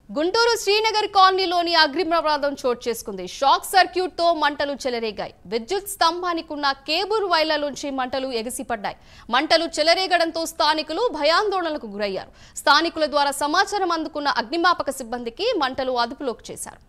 గుంటూరు శ్రీనగర్ కాలనీలోని అగ్ని ప్రమాదం చోటు చేసుకుంది. షాక్ సర్క్యూట్ తో మంటలు చెలరేగాయి. విద్యుత్ స్తంభానికి ఉన్న కేబుల్ వైర్ల నుంచి మంటలు ఎగిసిపడ్డాయి. మంటలు చెలరేగడంతో స్థానికులు భయాందోళనకు గురయ్యారు. స్థానికుల ద్వారా సమాచారం అందుకున్న అగ్నిమాపక సిబ్బందికి మంటలు అదుపులోకి చేశారు.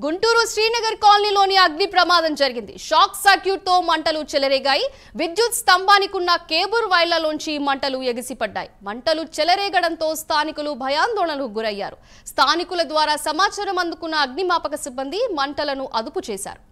గుంటూరు శ్రీనగర్ కాలనీలోని అగ్ని ప్రమాదం జరిగింది. షాక్ సర్క్యూట్ తో మంటలు చెలరేగాయి. విద్యుత్ స్తంభానికి ఉన్న కేబుల్ వైర్లలోంచి మంటలు ఎగిసిపడ్డాయి. మంటలు చెలరేగడంతో స్థానికులు భయాందోళనకు గురయ్యారు. స్థానికుల ద్వారా సమాచారం అందుకున్న అగ్నిమాపక సిబ్బంది మంటలను అదుపు చేశారు.